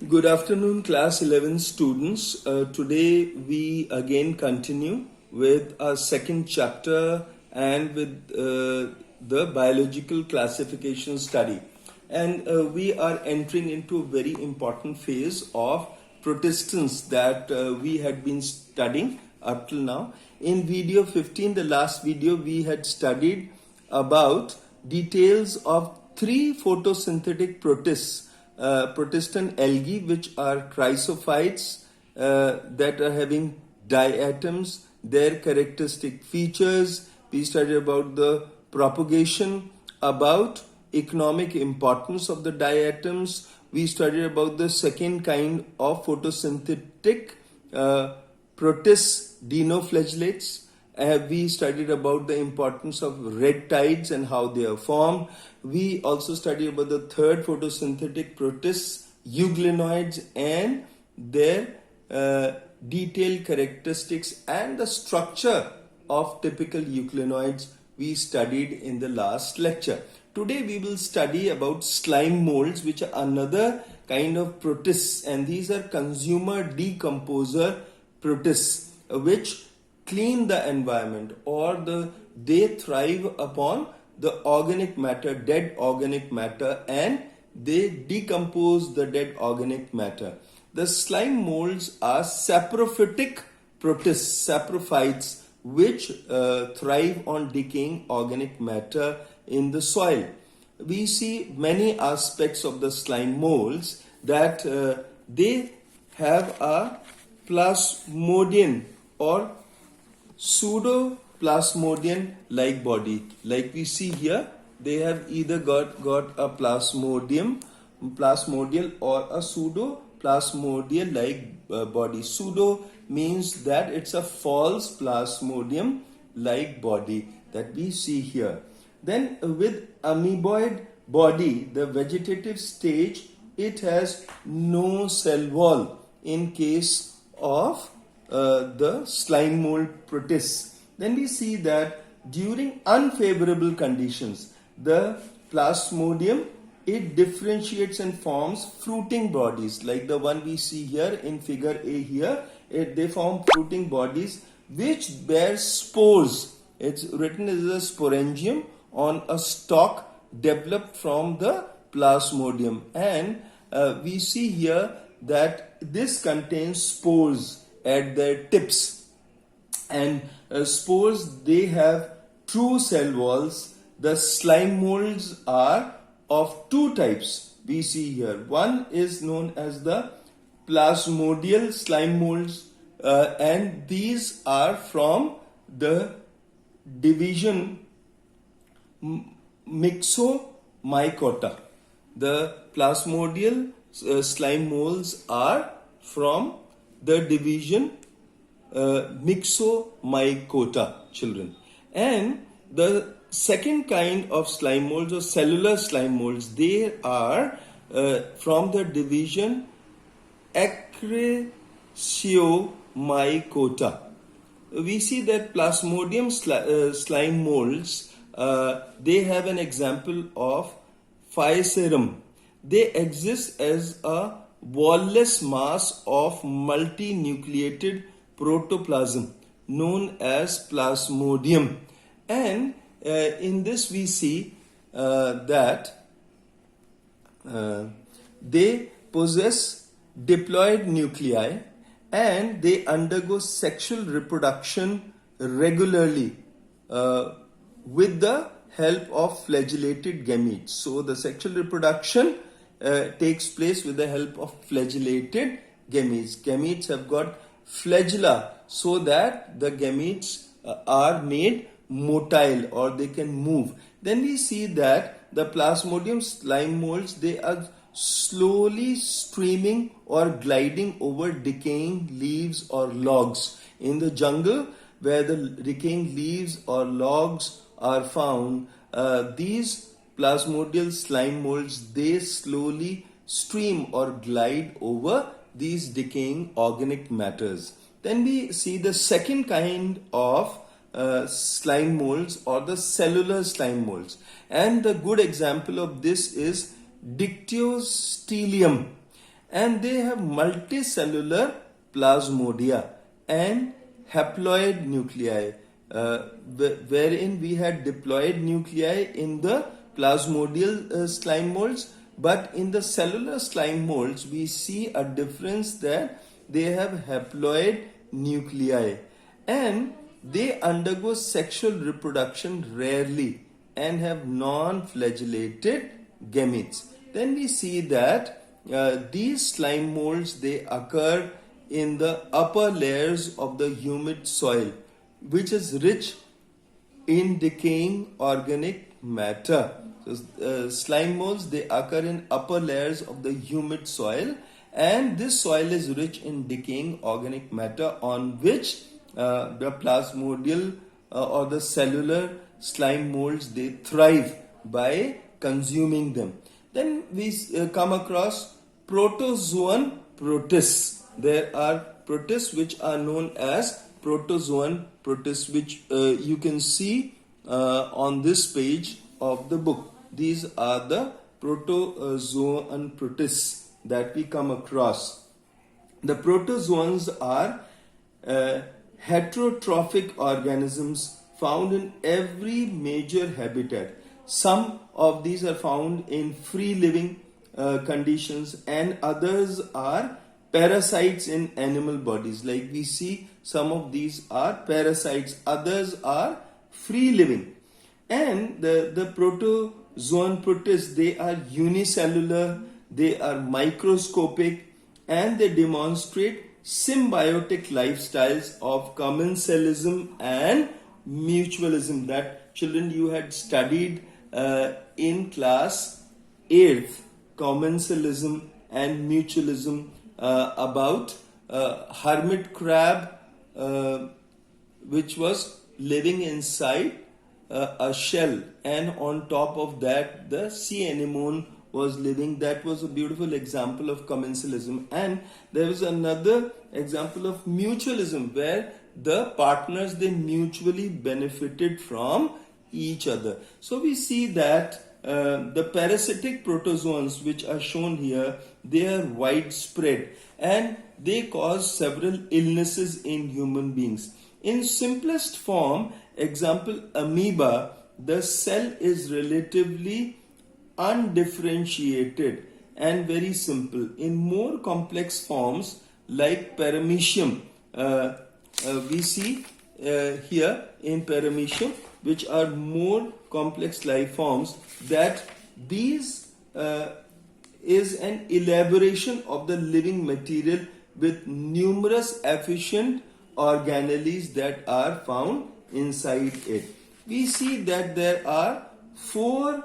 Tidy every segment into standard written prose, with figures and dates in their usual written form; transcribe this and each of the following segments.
Good afternoon, class 11 students. Today we again continue with our second chapter and with the biological classification study. And we are entering into a very important phase of Protistants that we had been studying up till now. In video 15, the last video, we had studied about details of three photosynthetic protists. Protestant algae, which are chrysophytes that are having diatoms, their characteristic features. We studied about the propagation, about economic importance of the diatoms. We studied about the second kind of photosynthetic protists, dinoflagellates. We studied about the importance of red tides and how they are formed. We also studied about the third photosynthetic protists, euglenoids, and their detailed characteristics and the structure of typical euglenoids we studied in the last lecture. Today we will study about slime molds, which are another kind of protists, and these are consumer decomposer protists, which clean the environment, or they thrive upon the organic matter, dead organic matter, and they decompose the dead organic matter. The slime molds are saprophytic protists, saprophytes, which thrive on decaying organic matter in the soil. We see many aspects of the slime molds that they have a plasmodium or pseudoplasmodium like body. Like we see here, they have either got a plasmodial or a pseudoplasmodial like body. Pseudo means that it's a false plasmodium like body that we see here. Then with amoeboid body, the vegetative stage, it has no cell wall in case of the slime mold protists. Then we see that during unfavorable conditions, the plasmodium, it differentiates and forms fruiting bodies like the one we see here in figure A here. They form fruiting bodies which bear spores. It's written as a sporangium on a stalk developed from the plasmodium, and we see here that this contains spores at their tips, and spores, they have true cell walls. The slime molds are of two types we see here. One is known as the plasmodial slime molds, and these are from the division Myxomycota. The plasmodial slime molds are from the division Myxomycota, children. And the second kind of slime molds or cellular slime molds, they are from the division Acrasiomycota. We see that plasmodium slime molds, they have an example of Physarum. They exist as a wall-less mass of multinucleated protoplasm known as plasmodium, and in this we see that they possess diploid nuclei and they undergo sexual reproduction regularly with the help of flagellated gametes. So the sexual reproduction takes place with the help of flagellated gametes. Gametes have got flagella so that the gametes are made motile, or they can move. Then we see that the plasmodium slime molds, they are slowly streaming or gliding over decaying leaves or logs. In the jungle where the decaying leaves or logs are found, these plasmodial slime molds, they slowly stream or glide over these decaying organic matters. Then we see the second kind of slime molds, or the cellular slime molds, and the good example of this is Dictyostelium. and they have multicellular plasmodia and haploid nuclei, wherein we had diploid nuclei in the plasmodial slime molds, but in the cellular slime molds we see a difference that they have haploid nuclei and they undergo sexual reproduction rarely and have non-flagellated gametes. Then we see that these slime molds, they occur in the upper layers of the humid soil, which is rich in decaying organic matter. So slime molds, they occur in upper layers of the humid soil, and this soil is rich in decaying organic matter on which the plasmodial or the cellular slime molds, they thrive by consuming them. Then we come across protozoan protists. There are protists which are known as protozoan protists, which you can see on this page of the book. These are the protozoan protists that we come across. The protozoans are heterotrophic organisms found in every major habitat. Some of these are found in free living conditions, and others are parasites in animal bodies. Like we see, some of these are parasites, others are free living. And the protozoan protists, they are unicellular, they are microscopic, and they demonstrate symbiotic lifestyles of commensalism and mutualism that children you had studied in class 8th, commensalism and mutualism, about hermit crab which was living inside a shell, and on top of that the sea anemone was living. That was a beautiful example of commensalism. And there was another example of mutualism where the partners, they mutually benefited from each other. So we see that the parasitic protozoans which are shown here, they are widespread and they cause several illnesses in human beings. In simplest form, example amoeba, the cell is relatively undifferentiated and very simple. In more complex forms like paramecium, we see here in paramecium, which are more complex life forms, that these is an elaboration of the living material with numerous efficient organelles that are found inside it. We see that there are 4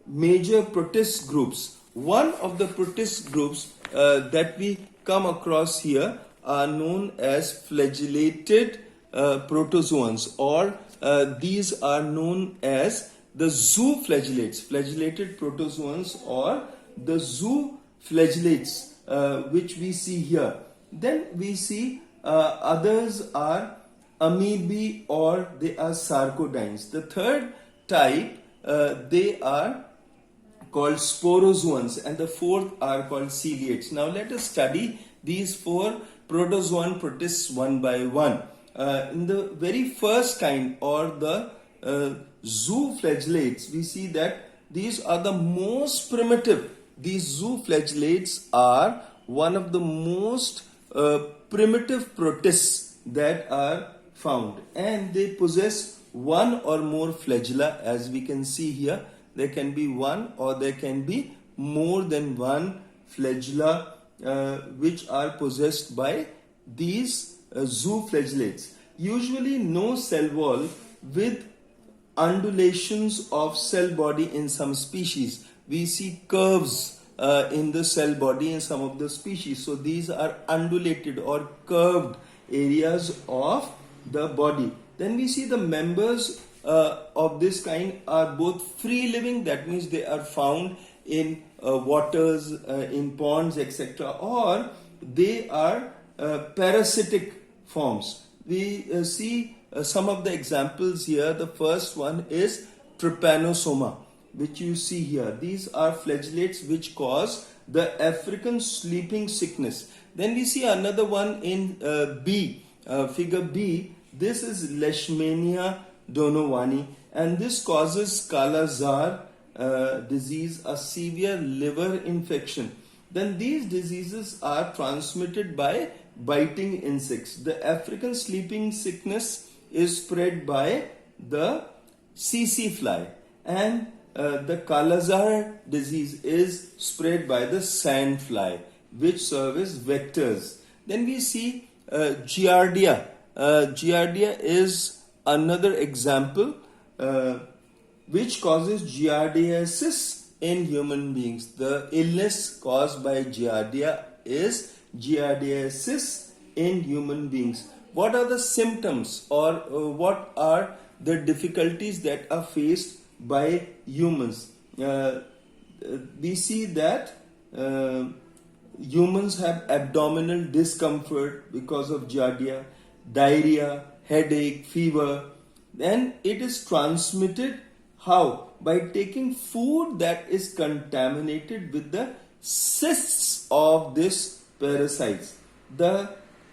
major protist groups. One of the protist groups that we come across here are known as flagellated protozoans, or these are known as the zooflagellates, flagellated protozoans, or the zooflagellates, which we see here. Then we see others are amoebae, or they are sarcodines. The third type, they are called sporozoans, and the fourth are called ciliates. Now let us study these 4 protozoan protists one by one. In the very first kind, or the zooflagellates, we see that these are the most primitive. These zooflagellates are one of the most primitive protists that are found, and they possess one or more flagella. As we can see here, there can be one or there can be more than one flagella which are possessed by these zooflagellates. Usually no cell wall with undulations of cell body in some species. We see curves in the cell body in some of the species. So these are undulated or curved areas of the body. Then we see the members of this kind are both free living, that means they are found in waters, in ponds, etc., or they are parasitic forms. We see some of the examples here. The first one is trypanosoma. which you see here. These are flagellates which cause the African sleeping sickness. Then we see another one in B, figure B. This is Leishmania donovani, and this causes Kala-Azar disease, a severe liver infection. Then these diseases are transmitted by biting insects. The African sleeping sickness is spread by the CC fly, and the Kala-Azar disease is spread by the sand fly, which serve as vectors. Then we see Giardia. Giardia is another example which causes giardiasis in human beings. The illness caused by Giardia is giardiasis in human beings. What are the symptoms, or what are the difficulties that are faced by humans? We see that humans have abdominal discomfort because of Giardia, diarrhea, headache, fever. Then it is transmitted how? By taking food that is contaminated with the cysts of this parasites, the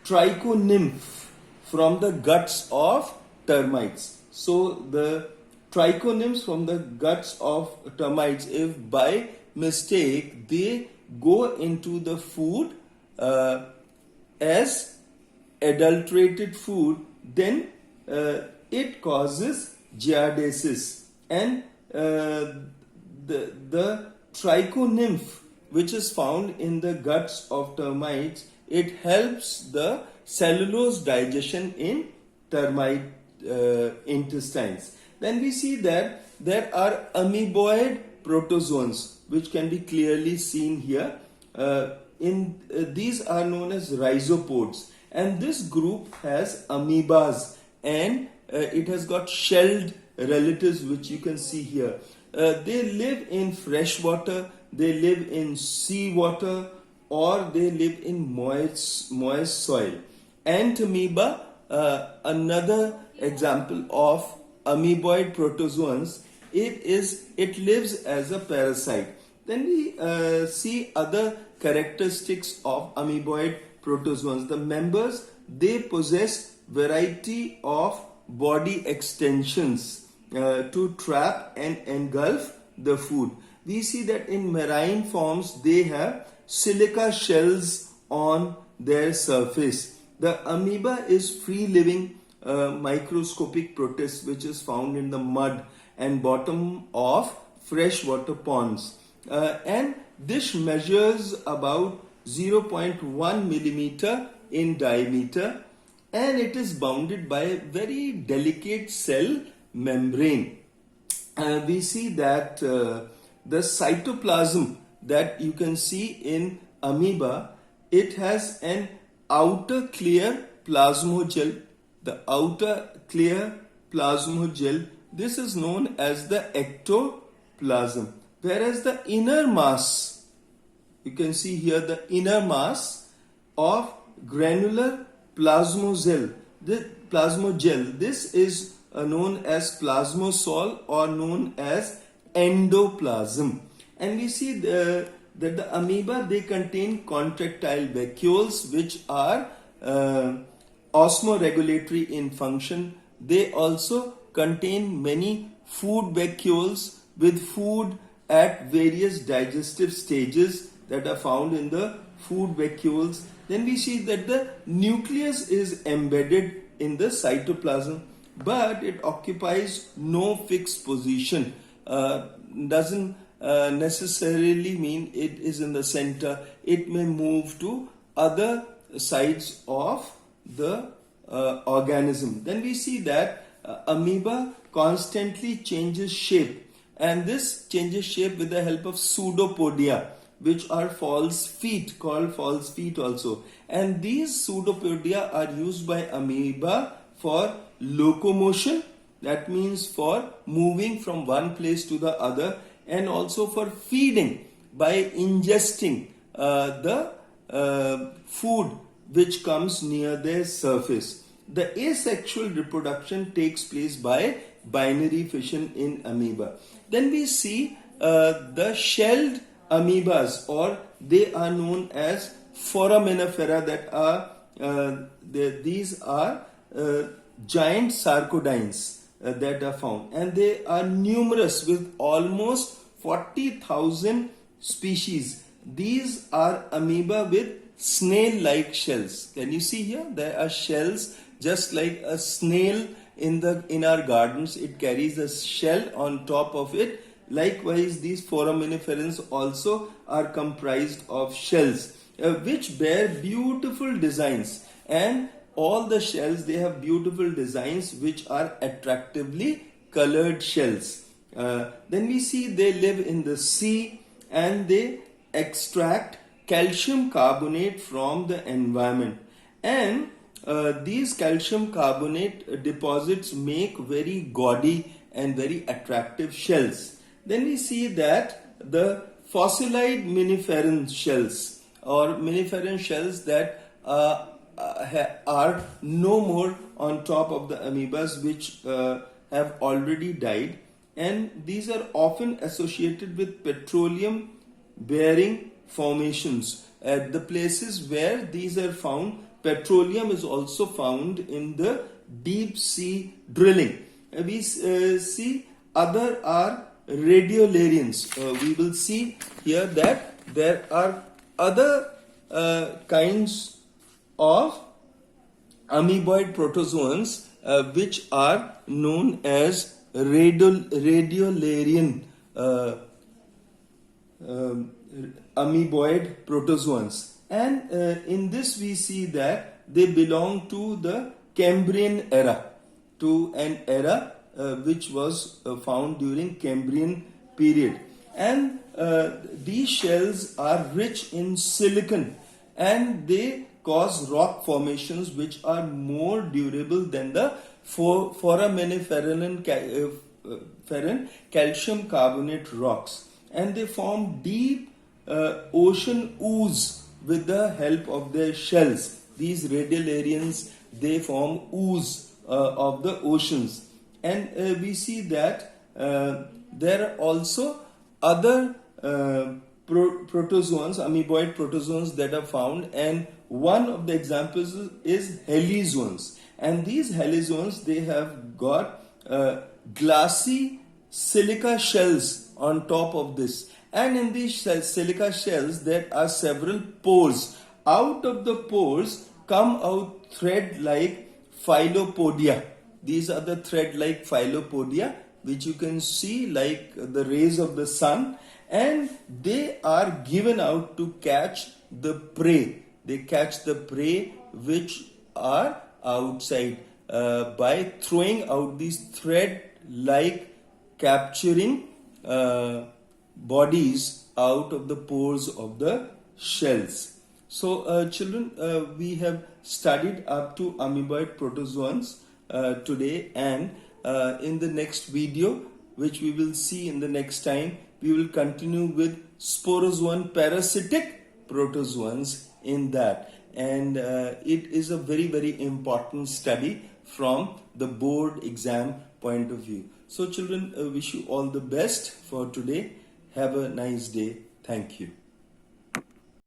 trichonymph, from the guts of termites. So the trichonymphs from the guts of termites, if by mistake they go into the food as adulterated food, then it causes giardiasis. And the trichonymph, which is found in the guts of termites, it helps the cellulose digestion in termite intestines. Then we see that there are amoeboid protozoans, which can be clearly seen here. These are known as rhizopods, and this group has amoebas, and it has got shelled relatives, which you can see here. They live in fresh water, they live in seawater, or they live in moist soil. Ant amoeba, another example of amoeboid protozoans, it lives as a parasite. Then we see other characteristics of amoeboid protozoans. The members, they possess variety of body extensions to trap and engulf the food. We see that in marine forms they have silica shells on their surface. The amoeba is free-living microscopic protist which is found in the mud and bottom of freshwater ponds. And this measures about 0.1 millimeter in diameter, and it is bounded by a very delicate cell membrane. We see that the cytoplasm that you can see in amoeba, it has an outer clear plasmogel. The outer clear plasmogel, this is known as the ectoplasm. Whereas the inner mass, you can see here the inner mass of granular plasmogel. This is known as plasmosol or known as endoplasm. And we see that the amoeba, they contain contractile vacuoles which are osmoregulatory in function. They also contain many food vacuoles with food at various digestive stages that are found in the food vacuoles. Then we see that the nucleus is embedded in the cytoplasm, but it occupies no fixed position. Doesn't necessarily mean it is in the center. It may move to other sides of the organism. Then we see that amoeba constantly changes shape, and this changes shape with the help of pseudopodia, which are false feet, called false feet also. And these pseudopodia are used by amoeba for locomotion, that means for moving from one place to the other, and also for feeding by ingesting the food which comes near their surface. The asexual reproduction takes place by binary fission in amoeba. Then we see the shelled amoebas, or they are known as foraminifera, that are these are giant sarcodines that are found, and they are numerous with almost 40,000 species. These are amoeba with snail-like shells. Can you see here? There are shells just like a snail in our gardens. It carries a shell on top of it. Likewise, these foraminiferans also are comprised of shells which bear beautiful designs, and all the shells, they have beautiful designs which are attractively colored shells. Then we see they live in the sea, and they extract calcium carbonate from the environment, and these calcium carbonate deposits make very gaudy and very attractive shells. Then we see that the fossilized miniferan shells, or miniferan shells that are no more on top of the amoebas, which have already died, and these are often associated with petroleum bearing formations. At the places where these are found, petroleum is also found in the deep sea drilling. We see other are radiolarians. We will see here that there are other kinds of amoeboid protozoans which are known as radiolarian amoeboid protozoans, and in this we see that they belong to the Cambrian era, to an era which was found during Cambrian period, and these shells are rich in silicon, and they cause rock formations which are more durable than the foraminiferan calcium carbonate rocks, and they form deep ocean ooze with the help of their shells. These radiolarians, they form ooze of the oceans, and we see that there are also other protozoans, amoeboid protozoans, that are found, and one of the examples is helizones, and these helizones, they have got glassy silica shells on top of this, and in these silica shells there are several pores. Out of the pores come out thread-like philopodia. These are the thread-like philopodia which you can see like the rays of the sun, and they are given out to catch the prey. They catch the prey which are outside by throwing out these thread-like capturing bodies out of the pores of the shells. So children, we have studied up to amoeboid protozoans today, and in the next video, which we will see in the next time, we will continue with sporozoan parasitic protozoans in that, and it is a very, very important study from the board exam point of view. So children, wish you all the best for today. Have a nice day. Thank you.